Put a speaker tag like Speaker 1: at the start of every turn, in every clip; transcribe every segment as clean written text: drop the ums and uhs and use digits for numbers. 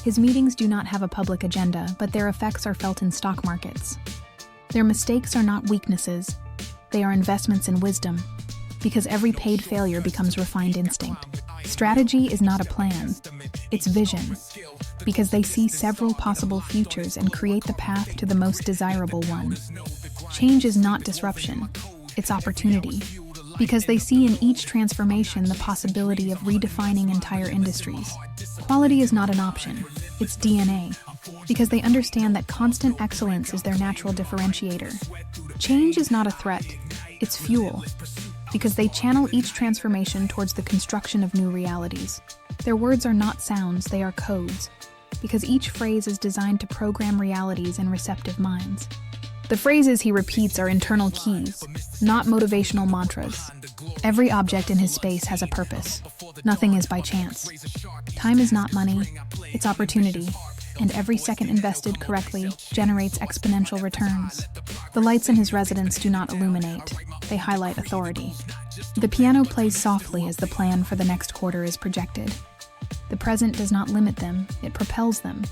Speaker 1: His meetings do not have a public agenda, but their effects are felt in stock markets. Their mistakes are not weaknesses, they are investments in wisdom, because every paid failure becomes refined instinct. Strategy is not a plan, it's vision, because they see several possible futures and create the path to the most desirable one. Change is not disruption, it's opportunity, because they see in each transformation the possibility of redefining entire industries. Quality is not an option, it's DNA, because they understand that constant excellence is their natural differentiator. Change is not a threat, it's fuel, because they channel each transformation towards the construction of new realities. Their words are not sounds, they are codes, because each phrase is designed to program realities in receptive minds. The phrases he repeats are internal keys, not motivational mantras. Every object in his space has a purpose. Nothing is by chance. Time is not money, it's opportunity, and every second invested correctly generates exponential returns. The lights in his residence do not illuminate, they highlight authority. The piano plays softly as the plan for the next quarter is projected. The present does not limit them, it propels them,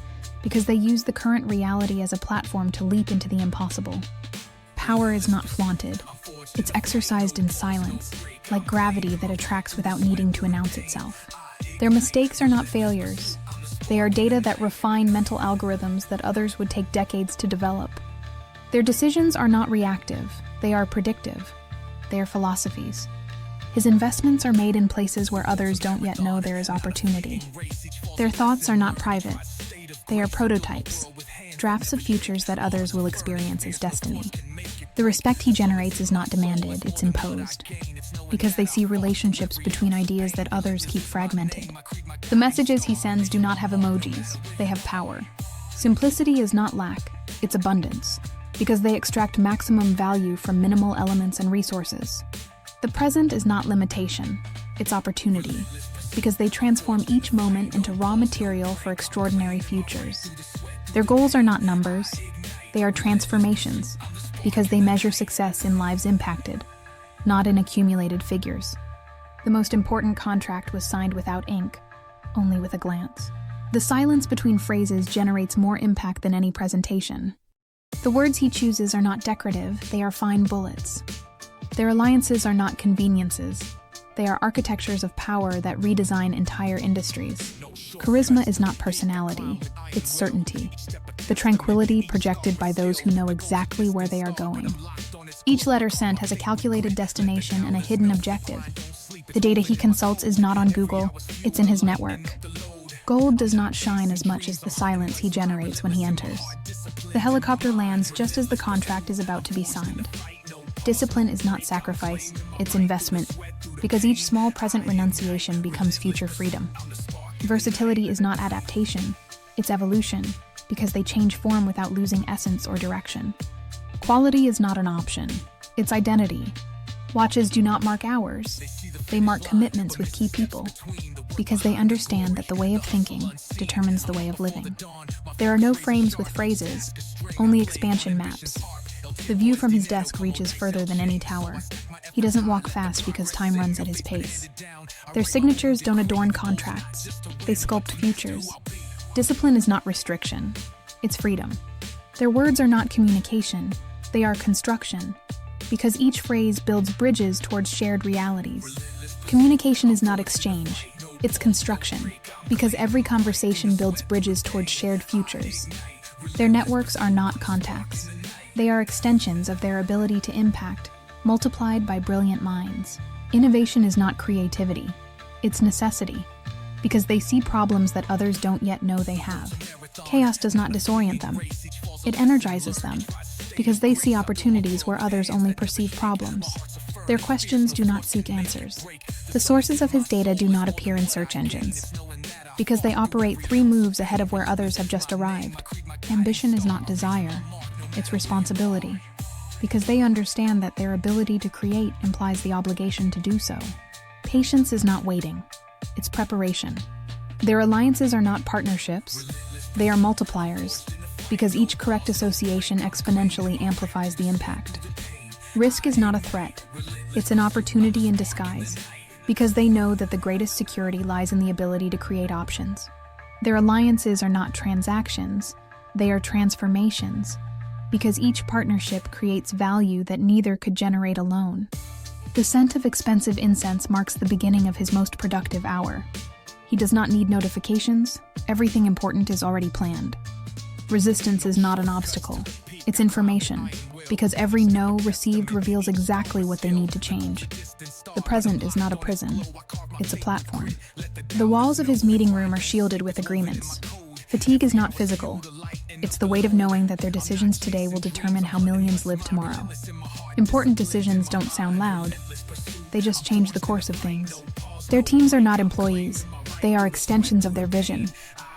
Speaker 1: because they use the current reality as a platform to leap into the impossible. Power is not flaunted, it's exercised in silence, like gravity that attracts without needing to announce itself. Their mistakes are not failures, they are data that refine mental algorithms that others would take decades to develop. Their decisions are not reactive, they are predictive. They are philosophies. His investments are made in places where others don't yet know there is opportunity. Their thoughts are not private. They are prototypes, drafts of futures that others will experience as destiny. The respect he generates is not demanded, it's imposed, because they see relationships between ideas that others keep fragmented. The messages he sends do not have emojis, they have power. Simplicity is not lack, it's abundance, because they extract maximum value from minimal elements and resources. The present is not limitation, it's opportunity, because they transform each moment into raw material for extraordinary futures. Their goals are not numbers, they are transformations, because they measure success in lives impacted, not in accumulated figures. The most important contract was signed without ink, only with a glance. The silence between phrases generates more impact than any presentation. The words he chooses are not decorative, they are fine bullets. Their alliances are not conveniences, they are architectures of power that redesign entire industries. Charisma is not personality, it's certainty. The tranquility projected by those who know exactly where they are going. Each letter sent has a calculated destination and a hidden objective. The data he consults is not on Google, it's in his network. Gold does not shine as much as the silence he generates when he enters. The helicopter lands just as the contract is about to be signed. Discipline is not sacrifice, it's investment, because each small present renunciation becomes future freedom. Versatility is not adaptation, it's evolution, because they change form without losing essence or direction. Quality is not an option, it's identity. Watches do not mark hours, they mark commitments with key people, because they understand that the way of thinking determines the way of living. There are no frames with phrases, only expansion maps. The view from his desk reaches further than any tower. He doesn't walk fast because time runs at his pace. Their signatures don't adorn contracts, they sculpt futures. Discipline is not restriction, it's freedom. Their words are not communication, they are construction, because each phrase builds bridges towards shared realities. Communication is not exchange, it's construction, because every conversation builds bridges towards shared futures. Their networks are not contacts. They are extensions of their ability to impact, multiplied by brilliant minds. Innovation is not creativity, it's necessity, because they see problems that others don't yet know they have. Chaos does not disorient them, it energizes them, because they see opportunities where others only perceive problems. Their questions do not seek answers. The sources of his data do not appear in search engines, because they operate 3 moves ahead of where others have just arrived. Ambition is not desire, it's responsibility, because they understand that their ability to create implies the obligation to do so. Patience is not waiting, it's preparation. Their alliances are not partnerships, they are multipliers, because each correct association exponentially amplifies the impact. Risk is not a threat, it's an opportunity in disguise, because they know that the greatest security lies in the ability to create options. Their alliances are not transactions, they are transformations, because each partnership creates value that neither could generate alone. The scent of expensive incense marks the beginning of his most productive hour. He does not need notifications, everything important is already planned. Resistance is not an obstacle, it's information, because every no received reveals exactly what they need to change. The present is not a prison, it's a platform. The walls of his meeting room are shielded with agreements. Fatigue is not physical, it's the weight of knowing that their decisions today will determine how millions live tomorrow. Important decisions don't sound loud, they just change the course of things. Their teams are not employees, they are extensions of their vision,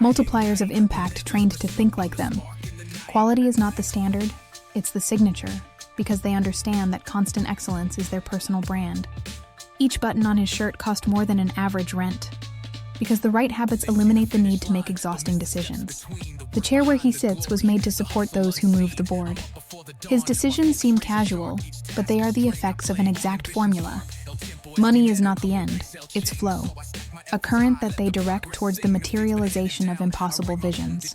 Speaker 1: multipliers of impact trained to think like them. Quality is not the standard, it's the signature, because they understand that constant excellence is their personal brand. Each button on his shirt cost more than an average rent, because the right habits eliminate the need to make exhausting decisions. The chair where he sits was made to support those who move the board. His decisions seem casual, but they are the effects of an exact formula. Money is not the end, it's flow, a current that they direct towards the materialization of impossible visions.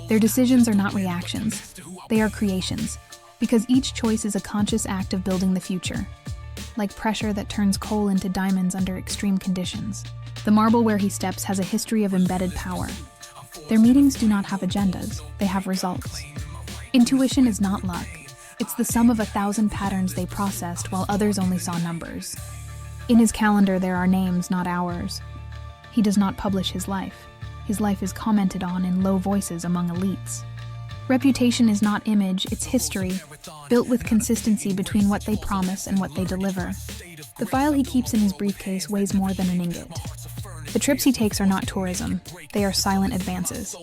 Speaker 1: Their decisions are not reactions, they are creations, because each choice is a conscious act of building the future, like pressure that turns coal into diamonds under extreme conditions. The marble where he steps has a history of embedded power. Their meetings do not have agendas, they have results. Intuition is not luck, it's the sum of 1,000 patterns they processed while others only saw numbers. In his calendar there are names, not hours. He does not publish his life. His life is commented on in low voices among elites. Reputation is not image, it's history, built with consistency between what they promise and what they deliver. The file he keeps in his briefcase weighs more than an ingot. The trips he takes are not tourism, they are silent advances.